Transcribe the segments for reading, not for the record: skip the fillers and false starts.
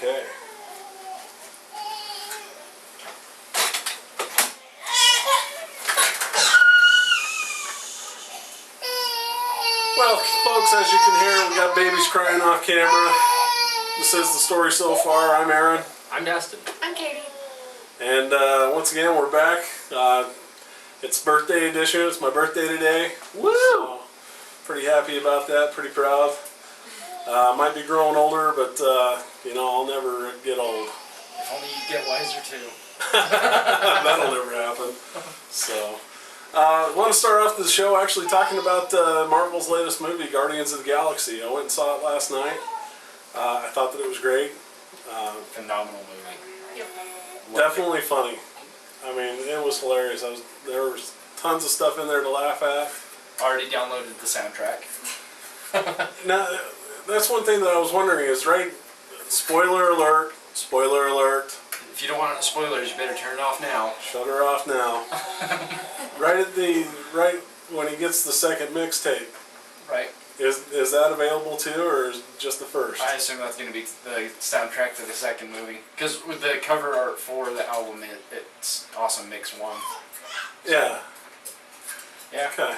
Okay. Well, folks, as you can hear, we got babies crying off camera. This is the story so far. I'm Aaron. I'm Dustin. I'm Katie. And once again, we're back. It's birthday edition. It's my birthday today. Woo! So, pretty happy about that. Pretty proud. Might be growing older, but you know, I'll never get old. If only you get wiser too. That'll never happen. So, I want to start off the show actually talking about Marvel's latest movie, Guardians of the Galaxy. I went and saw it last night. I thought that it was great. Phenomenal movie. Yep. Definitely funny. I mean, it was hilarious. There was tons of stuff in there to laugh at. Already downloaded the soundtrack. Now, that's one thing that I was wondering is, right, spoiler alert, spoiler alert. If you don't want spoilers, you better turn it off now. Shut her off now. right when he gets the second mixtape. Right. Is that available too, or is it just the first? I assume that's going to be the soundtrack for the second movie. Because with the cover art for the album, it's Awesome Mix 1. Yeah. Yeah. Okay.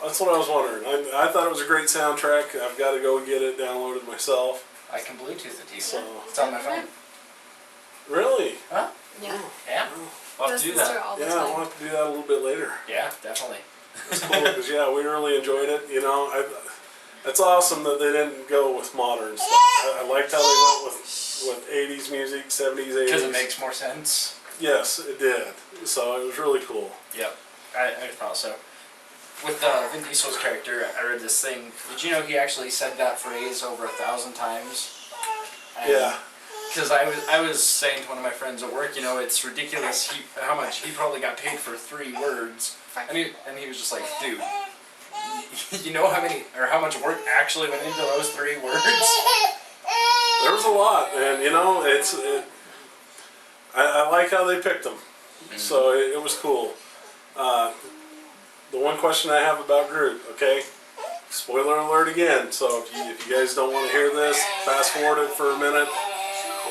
That's what I was wondering. I thought it was a great soundtrack. I've got to go get it downloaded myself. I can Bluetooth it to you. So. It's on my phone. Really? Huh? Yeah. Yeah. I'll have to do that. All the Yeah, time. we'll have to do that a little bit later. Yeah, definitely. It's cool because yeah, we really enjoyed it. You know, it's awesome that they didn't go with modern stuff. I liked how they went with 80s music, 70s, 80s. Because it makes more sense. Yes, it did. So it was really cool. Yep, I thought so. With Vin Diesel's character, I read this thing. Did you know he actually said that phrase over 1,000 times? And Yeah. Because I was saying to one of my friends at work, you know, it's ridiculous how much he probably got paid for 3 words. And he was just like, dude, you know how much work actually went into those 3 words? There was a lot, and you know, I like how they picked them. Mm-hmm. So it was cool. The one question I have about Groot, okay? Spoiler alert again. So if you guys don't want to hear this, fast forward it for a minute,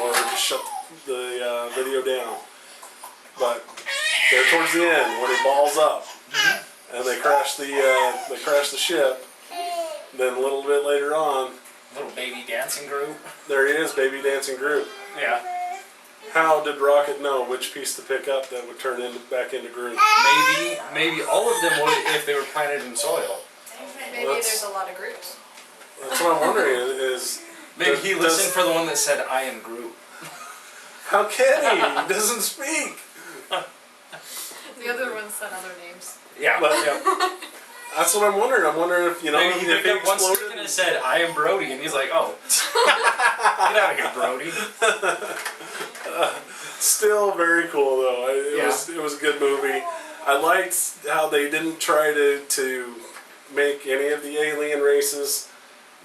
or just shut the video down. But there towards the end, when he balls up, and they crash the ship. Then a little bit later on, Little baby dancing Groot. there he is, baby dancing Groot. Yeah. How did Rocket know which piece to pick up that would turn back into Groot? Maybe all of them would if they were planted in soil. Maybe there's a lot of groups. That's what I'm wondering is... Maybe he listened for the one that said, I am Groot. How can he? He doesn't speak. The other ones said other names. Yeah. But, that's what I'm wondering. I'm wondering if, you know, Maybe he if picked up one stick and it said, I am Brody, and he's like, oh. Get out of here, Brody. Still very cool, though. It was a good movie. I liked how they didn't try to make any of the alien races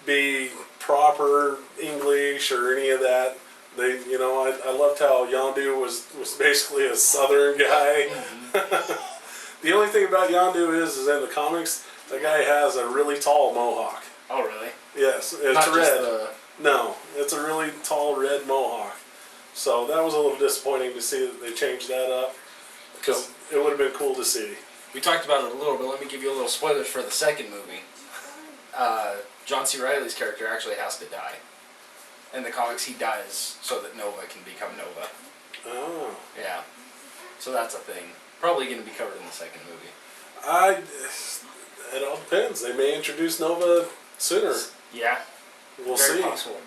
be proper English or any of that. They, you know, I loved how Yondu was basically a southern guy. Mm-hmm. The only thing about Yondu is in the comics, the guy has a really tall mohawk. Oh, really? Yes, it's Not red. No, it's a really tall red mohawk. So that was a little disappointing to see that they changed that up, because it would have been cool to see. We talked about it a little, but let me give you a little spoilers for the second movie. John C. Reilly's character actually has to die. In the comics, he dies so that Nova can become Nova. Oh. Yeah. So that's a thing. Probably going to be covered in the second movie. It all depends. They may introduce Nova sooner. Yeah. We'll Very see. possible.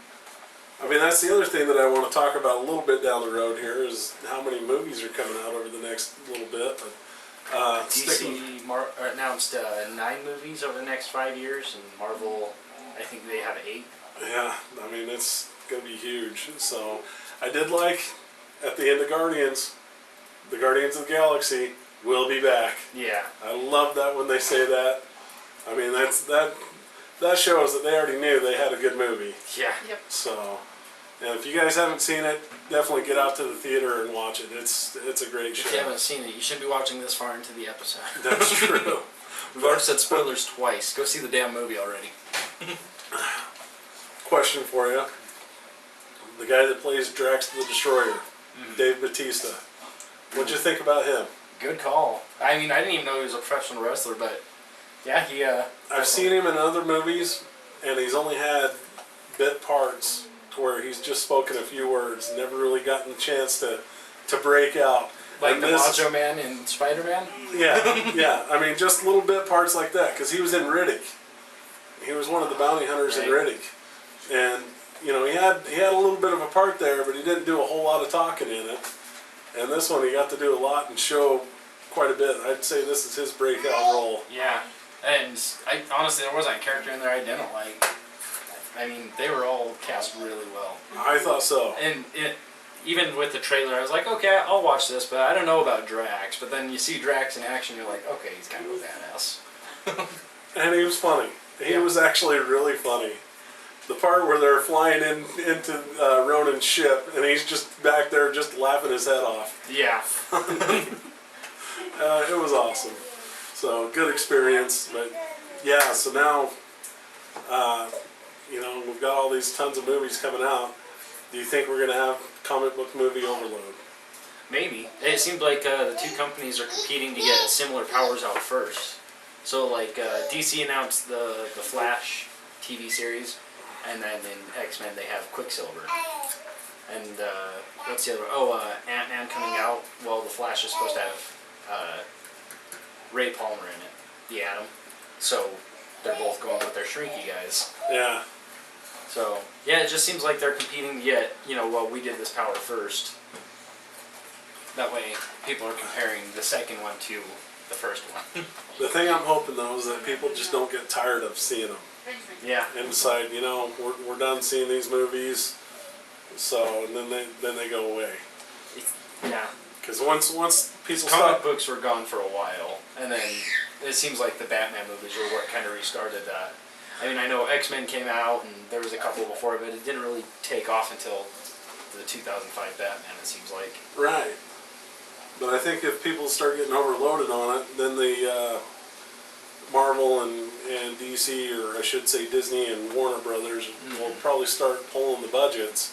I mean, that's the other thing that I want to talk about a little bit down the road here is how many movies are coming out over the next little bit. But DC announced 9 movies over the next 5 years, and Marvel, I think they have 8. Yeah, I mean, it's going to be huge. So, I did like, at the end of Guardians, the Guardians of the Galaxy will be back. Yeah. I love that when they say that. I mean, that shows that they already knew they had a good movie. Yeah. Yep. So, and if you guys haven't seen it, definitely get out to the theater and watch it. It's a great show. If you haven't seen it, you should be watching this far into the episode. That's true. We've already said spoilers twice. Go see the damn movie already. Question for you. the guy that plays Drax the Destroyer, Dave Bautista. What'd you think about him? Good call. I mean, I didn't even know he was a professional wrestler, but yeah, he. I've seen him in other movies, and he's only had bit parts to where he's just spoken a few words, never really gotten a chance to break out. Like and the Macho Man in Spider-Man? Yeah, yeah. I mean, just little bit parts like that, because he was in Riddick. He was one of the bounty hunters in Riddick. And, you know, he had a little bit of a part there, but he didn't do a whole lot of talking in it. And this one, he got to do a lot and show quite a bit. I'd say this is his breakout role. Yeah. And honestly, there wasn't a character in there I didn't like. I mean, they were all cast really well. I thought so. And even with the trailer, I was like, okay, I'll watch this, but I don't know about Drax. But then you see Drax in action, you're like, okay, he's kind of a badass. And he was funny. He was actually really funny. The part where they're flying into Ronan's ship, and he's just back there just laughing his head off. Yeah. It was awesome. So, good experience. But, yeah, so now, you know, we've got all these tons of movies coming out. Do you think we're going to have comic book movie overload? Maybe. It seemed like the two companies are competing to get similar powers out first. So, like, DC announced the Flash TV series, and then in X-Men they have Quicksilver. And what's the other one? Oh, Ant-Man coming out. Well, the Flash is supposed to have Ray Palmer in it, the Atom. So, they're both going with their shrinky guys. Yeah. So, yeah, it just seems like they're competing yet, you know, well, we did this power first. That way, people are comparing the second one to the first one. The thing I'm hoping, though, is that people just don't get tired of seeing them. Yeah. And decide, you know, we're done seeing these movies, so, and then they go away. Yeah. Because once people Comic stop... books were gone for a while, and then it seems like the Batman movies are what kind of restarted that. I mean, I know X-Men came out, and there was a couple before, but it didn't really take off until the 2005 Batman, it seems like. Right. But I think if people start getting overloaded on it, then the Marvel and DC, or I should say Disney and Warner Brothers, will probably start pulling the budgets,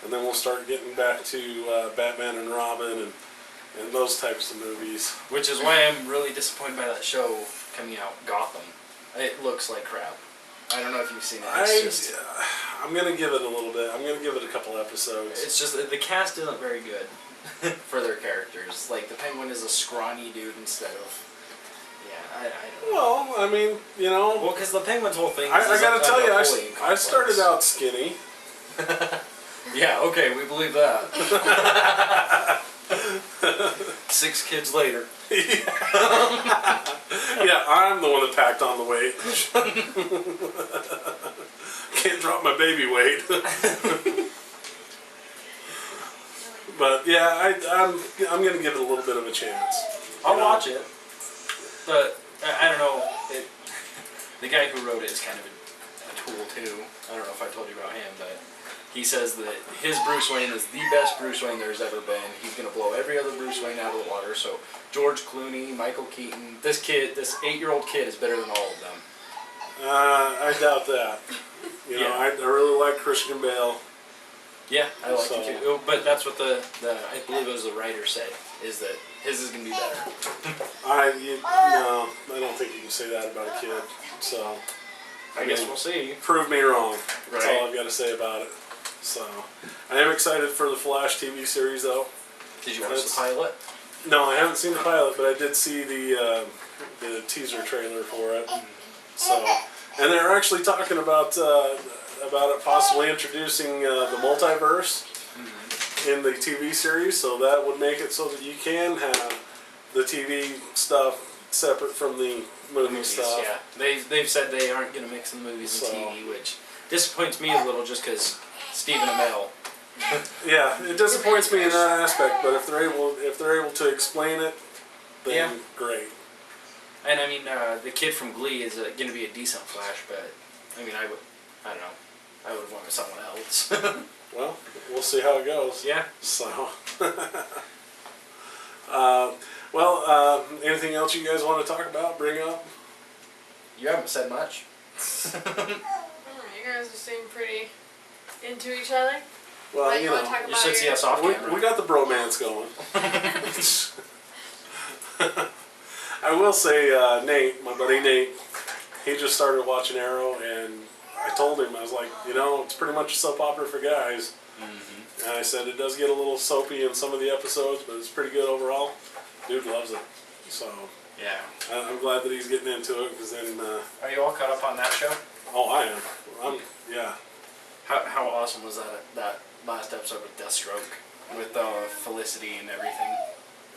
and then we'll start getting back to Batman and Robin and those types of movies. Which is why I'm really disappointed by that show coming out, Gotham. It looks like crap. I don't know if you've seen it. I'm going to give it a little bit. I'm going to give it a couple episodes. It's just the cast isn't very good for their characters. Like, the Penguin is a scrawny dude instead of... Yeah, I don't know. Well, I mean, you know... Well, because the Penguin's whole thing is... I got to tell you, Napoleon I started out skinny. Yeah, okay, we believe that. 6 kids later. Yeah, I'm the one that packed on the weight. Can't drop my baby weight. But yeah, I'm gonna give it a little bit of a chance. I'll watch it, but I don't know. The guy who wrote it is kind of a tool too. I don't know if I told you about him, but he says that his Bruce Wayne is the best Bruce Wayne there's ever been. He's gonna blow every other Bruce Wayne out of the water. So George Clooney, Michael Keaton, this 8-year-old kid is better than all of them. I doubt that. You know, I really like Christian Bale. Yeah, I like it too. But that's what the I believe it was the writer said, is that his is going to be better. No, I don't think you can say that about a kid. So, I guess we'll see. Prove me wrong. That's Right. all I've got to say about it. So, I am excited for the Flash TV series, though. Did you watch the pilot? No, I haven't seen the pilot, but I did see the teaser trailer for it. So, and they're actually talking about it possibly introducing the multiverse in the TV series, so that would make it so that you can have the TV stuff separate from the movie stuff. Yeah, they've said they aren't going to mix the movies and TV, which disappoints me a little just because Stephen Amell. Yeah, it disappoints me in that aspect, but if they're able to explain it, then great. And I mean, the kid from Glee is going to be a decent Flash, but I mean, I don't know. I would have wanted someone else. Well, we'll see how it goes. Yeah. So, anything else you guys want to talk about, bring up? You haven't said much. You guys seem pretty into each other. Well, Right, you wanna know, talk You about should see your- us off we camera. got the bromance going. I will say, Nate, my buddy Nate, he just started watching Arrow, and I told him, I was like, you know, it's pretty much a soap opera for guys. And I said it does get a little soapy in some of the episodes, but it's pretty good overall. Dude loves it. So Yeah. I'm glad that he's getting into it, because then, Are you all caught up on that show? oh, I am. Yeah. How awesome was that last episode with Deathstroke with Felicity and everything?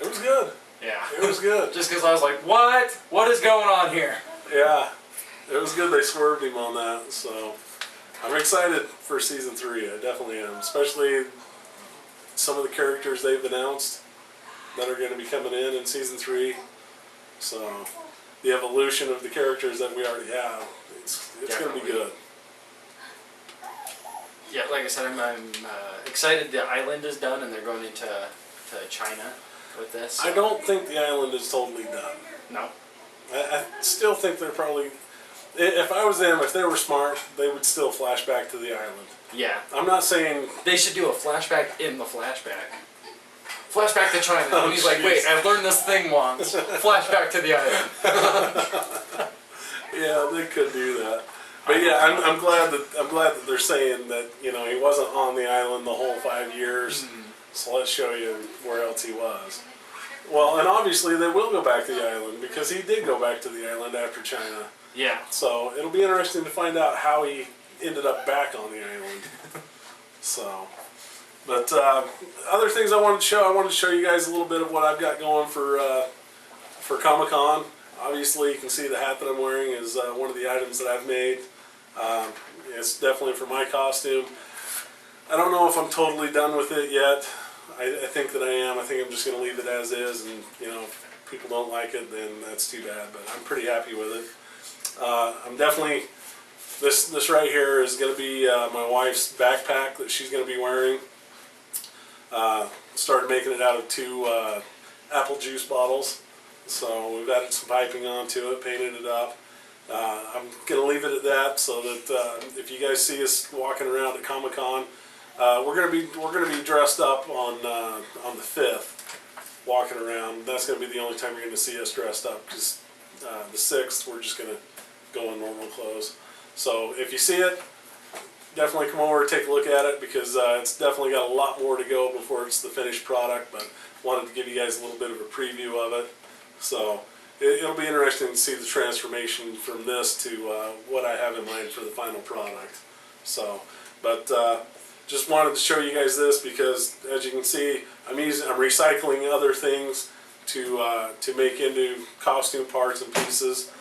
It was good. Yeah. It was good. Just because I was like, what? What is going on here? Yeah. It was good they swerved him on that, so I'm excited for season 3. I definitely am. Especially some of the characters they've announced that are going to be coming in season 3. So the evolution of the characters that we already have, it's going to be good. Yeah, like I said, I'm excited the island is done and they're going into China with this. I don't think the island is totally done. No. I still think they're probably, if I was them, if they were smart, they would still flash back to the island. Yeah. I'm not saying They should do a flashback in the flashback. Flashback to China. Oh, and he's like, wait, I've learned this thing once. Flashback to the island. yeah, they could do that. But yeah, I'm glad that they're saying that, you know, he wasn't on the island the whole 5 years. So let's show you where else he was. Well, and obviously they will go back to the island, because he did go back to the island after China. Yeah. So it'll be interesting to find out how he ended up back on the island. So, but other things I wanted to show you guys a little bit of what I've got going for Comic-Con. Obviously, you can see the hat that I'm wearing is one of the items that I've made. It's definitely for my costume. I don't know if I'm totally done with it yet. I think that I am. I think I'm just going to leave it as is, and you know, if people don't like it, then that's too bad. But I'm pretty happy with it. I'm definitely, this right here is going to be my wife's backpack that she's going to be wearing. Started making it out of 2 apple juice bottles. So we've added some piping onto it, painted it up. I'm going to leave it at that, so that if you guys see us walking around at Comic-Con, we're going to be dressed up on the 5th, walking around. That's going to be the only time you're going to see us dressed up, because the 6th we're just going to go in normal clothes. So if you see it, definitely come over and take a look at it, because it's definitely got a lot more to go before it's the finished product, but wanted to give you guys a little bit of a preview of it. So it'll be interesting to see the transformation from this to what I have in mind for the final product. So, but just wanted to show you guys this, because as you can see, I'm recycling other things to make into costume parts and pieces.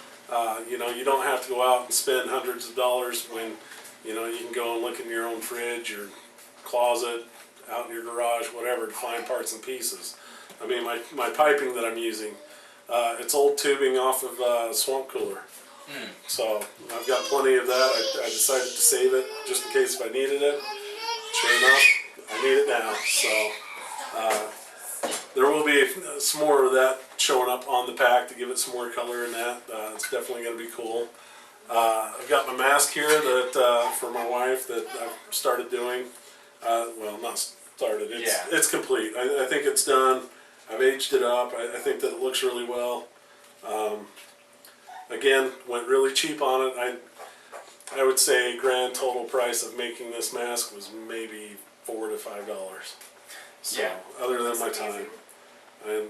You know, you don't have to go out and spend hundreds of dollars when, you know, you can go and look in your own fridge or closet, out in your garage, whatever, to find parts and pieces. I mean, my piping that I'm using, it's old tubing off of a swamp cooler. So I've got plenty of that. I decided to save it just in case if I needed it. Sure enough, I need it now. So there will be some more of that showing up on the pack to give it some more color in that. It's definitely going to be cool. I've got my mask here that for my wife that I've started doing. Well, not started. It's complete. I think it's done. I've aged it up. I think that it looks really well. Again, went really cheap on it. I would say grand total price of making this mask was maybe $4 to $5. So, Yeah. other than my time. And,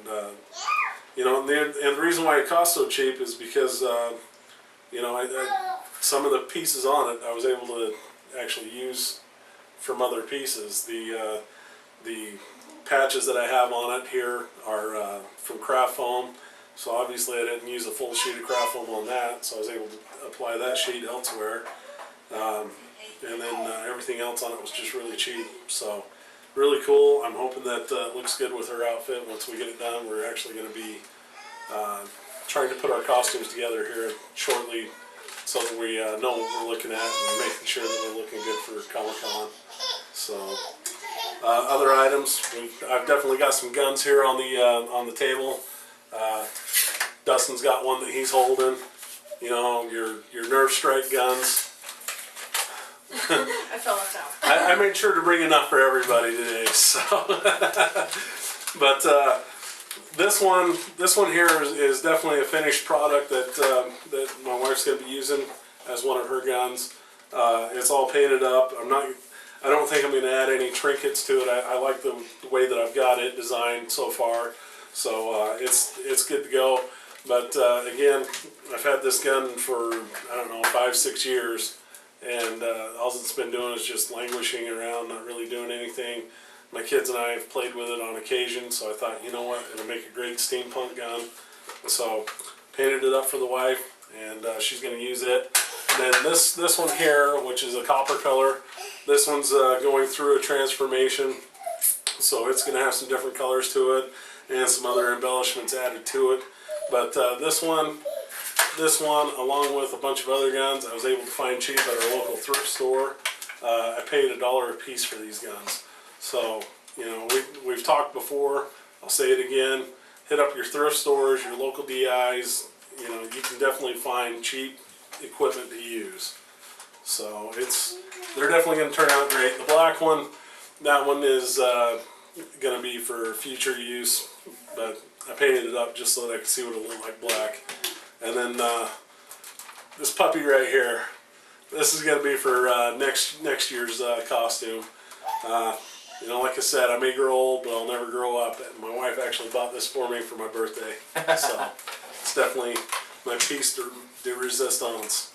you know, and the reason why it costs so cheap is because, you know, some of the pieces on it I was able to actually use from other pieces. The patches that I have on it here are from craft foam. So obviously I didn't use a full sheet of craft foam on that, so I was able to apply that sheet elsewhere. And then everything else on it was just really cheap. So really cool. I'm hoping that it looks good with her outfit. Once we get it done, we're actually going to be trying to put our costumes together here shortly, so that we know what we're looking at and making sure that we're looking good for Comic-Con. So other items, I've definitely got some guns here on the table. Dustin's got one that he's holding. You know, your Nerf strike guns. I fell left out. I made sure to bring enough for everybody today. So, but this one here is definitely a finished product that my wife's going to be using as one of her guns. It's all painted up. I don't think I'm going to add any trinkets to it. I like the way that I've got it designed so far. So it's good to go. But again, I've had this gun for, I don't know, 5-6 years. And all it's been doing is just languishing around, not really doing anything. My kids and I have played with it on occasion, so I thought, you know what, it'll make a great steampunk gun. So painted it up for the wife, and she's going to use it. And then this one here, which is a copper color, this one's going through a transformation, so it's going to have some different colors to it and some other embellishments added to it. But this one, along with a bunch of other guns, I was able to find cheap at our local thrift store. I paid $1 a piece for these guns. So, you know, we've talked before, I'll say it again, hit up your thrift stores, your local DIs, you know, you can definitely find cheap equipment to use. So they're definitely going to turn out great. The black one, that one is going to be for future use, but I painted it up just so that I could see what it looked like black. And then this puppy right here, this is going to be for next year's costume. You know, like I said, I may grow old, but I'll never grow up. And my wife actually bought this for me for my birthday. So it's definitely my piece de resistance.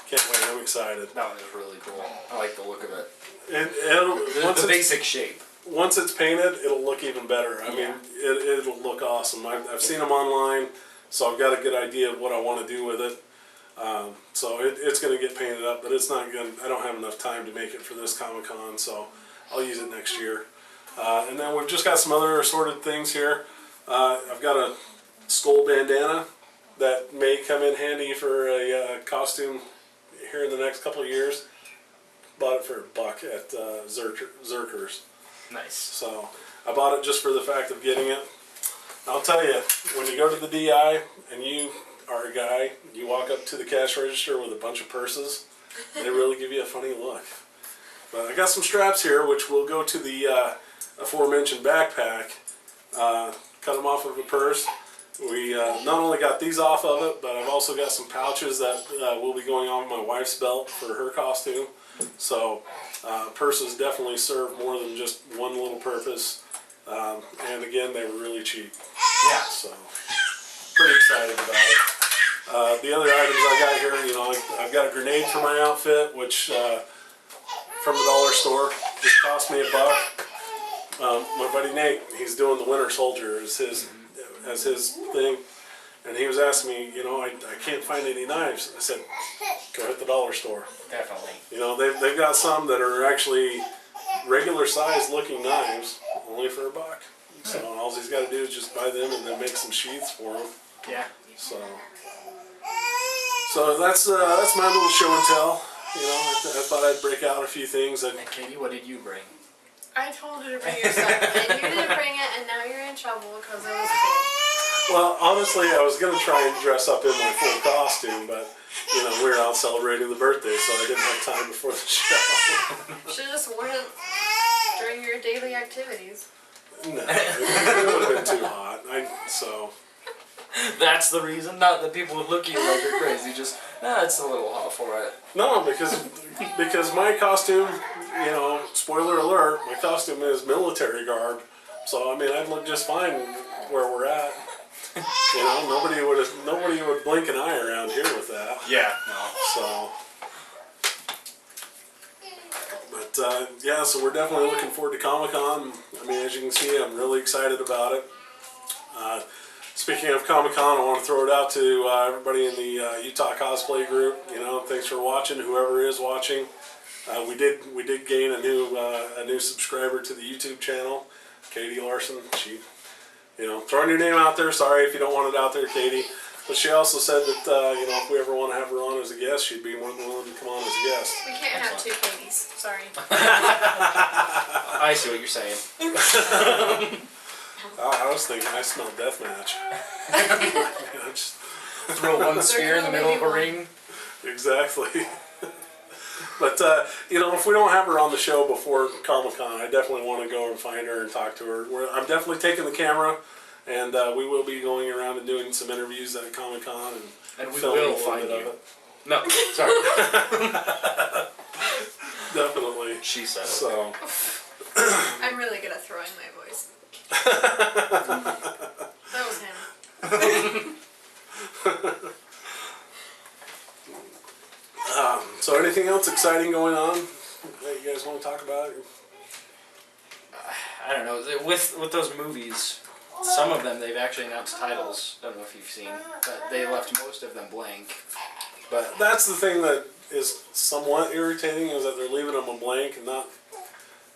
Can't wait, I'm excited. That one is really cool. I like the look of it. The basic shape. Once it's painted, it'll look even better. I mean, it'll look awesome. I've seen them online, so I've got a good idea of what I want to do with it. So it's going to get painted up, but it's not going. I don't have enough time to make it for this Comic-Con, so I'll use it next year. And then we've just got some other assorted things here. I've got a skull bandana that may come in handy for a costume here in the next couple of years. Bought it for $1 at Zerkers. Nice. So I bought it just for the fact of getting it. I'll tell you, when you go to the DI and you are a guy, you walk up to the cash register with a bunch of purses, they really give you a funny look. But I got some straps here, which will go to the aforementioned backpack. Cut them off of a purse. We not only got these off of it, but I've also got some pouches that will be going on my wife's belt for her costume. So purses definitely serve more than just one little purpose. And again, they were really cheap. Yeah. So pretty excited about it. The other items I got here, you know, I've got a grenade for my outfit, which from the dollar store just cost me $1. My buddy Nate, he's doing the Winter Soldier as his thing, and he was asking me, you know, I can't find any knives. I said, go hit the dollar store. Definitely. You know, they've got some that are actually regular size looking knives, only for $1. So all he's got to do is just buy them and then make some sheaths for him. Yeah. So that's my little show and tell. You know, I thought I'd break out a few things. And Katie, what did you bring? I told you to bring your stuff, and you didn't bring it, and now you're in trouble because it was cool. Well, honestly, I was going to try and dress up in my full costume, but, you know, we were out celebrating the birthday, so I didn't have time before the show. Should have just worn it during your daily activities. No, it would have been too hot. That's the reason? Not that people would look at you like you're crazy, just, it's a little hot for it. No, because my costume, you know, spoiler alert, my costume is military garb. So, I mean, I'd look just fine where we're at. You know, nobody would blink an eye around here with that. Yeah, no. So, but yeah, so we're definitely looking forward to Comic-Con. I mean, as you can see, I'm really excited about it. Speaking of Comic-Con, I want to throw it out to everybody in the Utah Cosplay group. You know, thanks for watching, whoever is watching. We did gain a new subscriber to the YouTube channel, Katie Larson. She, you know, throwing your name out there. Sorry if you don't want it out there, Katie. But she also said that you know, if we ever want to have her on as a guest, she'd be more than willing to come on as a guest. We can't have two Katies. Sorry. I see what you're saying. I was thinking I smelled deathmatch. Just throw one spear in the middle of a ring. Exactly. But you know, if we don't have her on the show before Comic-Con, I definitely want to go and find her and talk to her. I'm definitely taking the camera, and we will be going around and doing some interviews at Comic-Con And we filming a will little find bit you. of it. No, sorry. Definitely. She said it. So. I'm really good at throwing my voice. That was him. So anything else exciting going on that you guys want to talk about? I don't know. With those movies, some of them they've actually announced titles. Don't know if you've seen, but they left most of them blank. But That's the thing that is somewhat irritating, is that they're leaving them a blank and not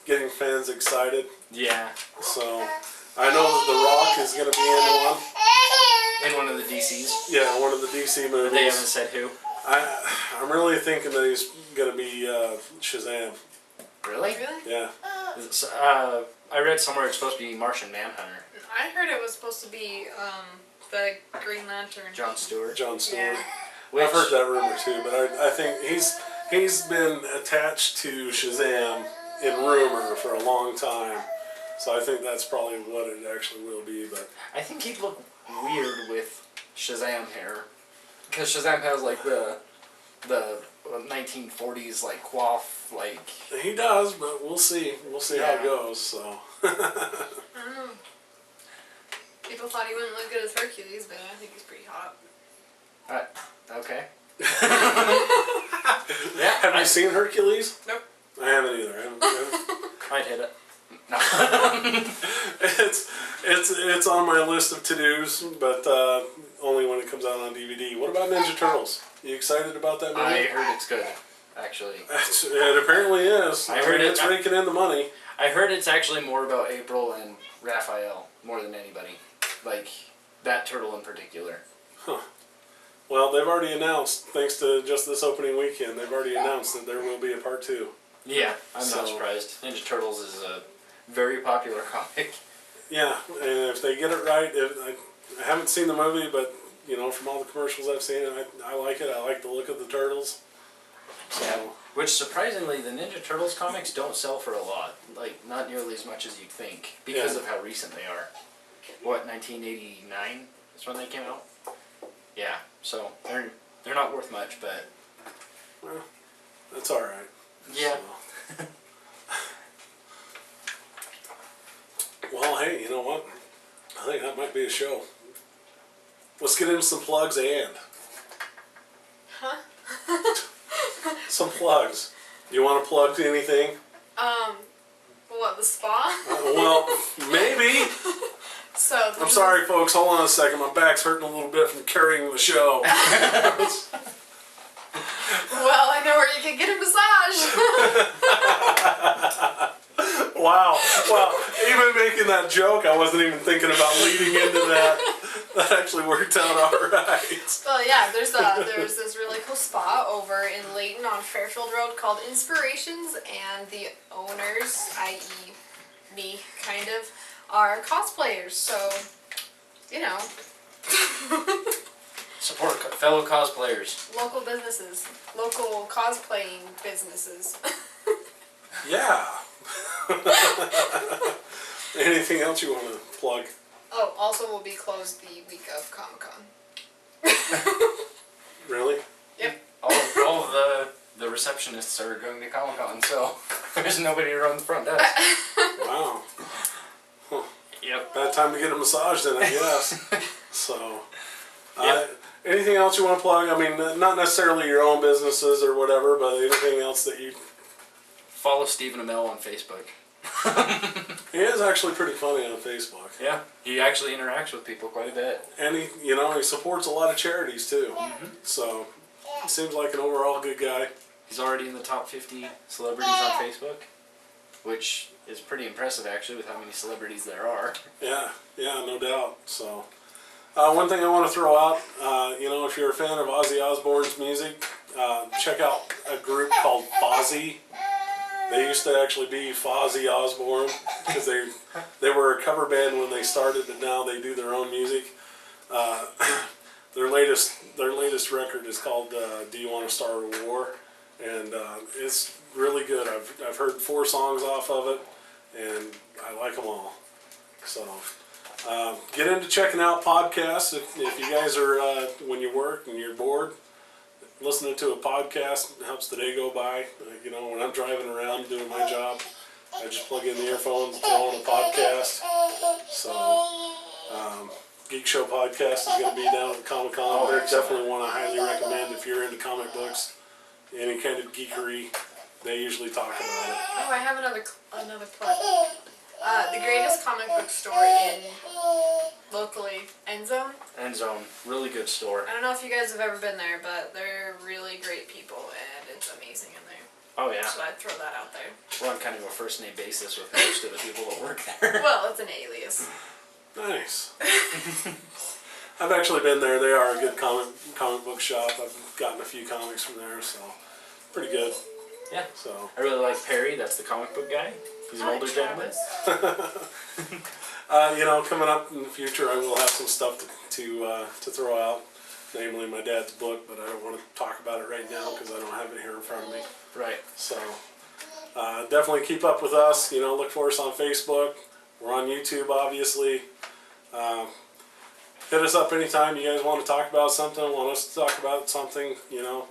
getting fans excited. yeah, So I know that The Rock is going to be in one of the DCs, one of the DC movies. but they haven't said who. I'm really thinking that he's going to be Shazam. Really? Really? Yeah. I read somewhere it's supposed to be Martian Manhunter. I heard it was supposed to be the Green Lantern. John Stewart. John Stewart. Yeah. I've heard that rumor too, but I think he's been attached to Shazam in rumor for a long time. So I think that's probably what it actually will be. But I think he'd look weird with Shazam hair, because Shazam has like the 1940s like coif, like. he does, but we'll see. We'll see how it goes. So. I don't know. People thought he wouldn't look good as Hercules, but I think he's pretty hot. Okay. Yeah. Have you seen Hercules? Nope. I haven't either. I'd hit it. No. It's on my list of to-dos, but only when it comes out on DVD. What about Ninja Turtles? You excited about that movie? I heard it's good, actually. It apparently is. I heard it's raking in the money. I heard it's actually more about April and Raphael more than anybody. Like, that turtle in particular. Huh. Well, they've already announced, thanks to just this opening weekend, they've already announced that there will be a part 2. Yeah, I'm So- not surprised. Ninja Turtles is a very popular comic. Yeah, and if they get it right, I haven't seen the movie, but you know, from all the commercials I've seen, I like it. I like the look of the turtles. So, Yeah. Which, surprisingly, the Ninja Turtles comics don't sell for a lot. Like, not nearly as much as you'd think, because Yeah. of how recent they are. What, 1989 is when they came out? Yeah, so they're not worth much, but... well, that's all right. Yeah. So. Well, hey, you know what? I think that might be a show. Let's get into some plugs and Huh? some plugs. You want to plug anything? What, the spa? Well, maybe. So I'm sorry, folks. Hold on a second. My back's hurting a little bit from carrying the show. Well, I know where you can get a massage. Wow. Well, even making that joke, I wasn't even thinking about leading into that. That actually worked out all right. Well, yeah, there's this really cool spa over in Layton on Fairfield Road called Inspirations, and the owners, i.e. me, kind of, are cosplayers, so, you know. Support fellow cosplayers. Local businesses. Local cosplaying businesses. Yeah. Anything else you want to plug? Oh, also we'll be closed the week of Comic-Con. Really? Yep. All of the receptionists are going to Comic-Con, so there's nobody around the front desk. Wow. Huh. Yep. Bad time to get a massage then, I guess. So, Yep. anything else you want to plug? I mean, not necessarily your own businesses or whatever, but anything else that you... Follow Stephen Amell on Facebook. He is actually pretty funny on Facebook. Yeah, he actually interacts with people quite a bit. And he supports a lot of charities too. Mm-hmm. So, he seems like an overall good guy. He's already in the top 50 celebrities on Facebook, which is pretty impressive actually with how many celebrities there are. Yeah, no doubt. So, one thing I want to throw out, if you're a fan of Ozzy Osbourne's music, check out a group called Fozzy. They used to actually be Fozzy Osbourne because they were a cover band when they started, but now they do their own music. Their latest record is called "Do You Want to Start a War?" and it's really good. I've heard 4 songs off of it, and I like them all. So get into checking out podcasts if you guys are when you work and you're bored. Listening to a podcast helps the day go by. You know, when I'm driving around doing my job, I just plug in the earphones, throw on a podcast. So, Geek Show Podcast is going to be down at Comic-Con. They're definitely one I highly recommend if you're into comic books, any kind of geekery. They usually talk about it. Oh, I have another plug. The greatest comic book store in locally, End Zone. End Zone, really good store. I don't know if you guys have ever been there, but they're really great people, and it's amazing in there. Oh yeah. So I'd throw that out there. We're on kind of a first name basis with most of the people that work there. Well, it's an alias. Nice. I've actually been there. They are a good comic book shop. I've gotten a few comics from there, so pretty good. Yeah. So I really like Perry. That's the comic book guy. He's an older gentleman. you know, coming up in the future, I will have some stuff to throw out, namely my dad's book, but I don't want to talk about it right now because I don't have it here in front of me. Right. So definitely keep up with us. You know, look for us on Facebook. We're on YouTube, obviously. Hit us up anytime you guys want to talk about something, want us to talk about something, you know.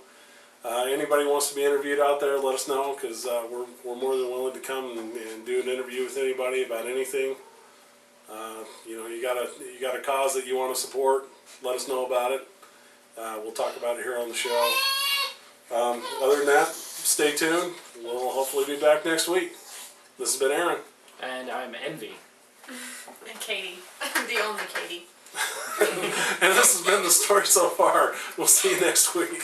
Anybody wants to be interviewed out there, let us know, because we're more than willing to come and do an interview with anybody about anything. You know, you got a cause that you want to support, let us know about it. We'll talk about it here on the show. Other than that, stay tuned. We'll hopefully be back next week. This has been Aaron. And I'm Envy. And Katie. The only Katie. And this has been the story so far. We'll see you next week.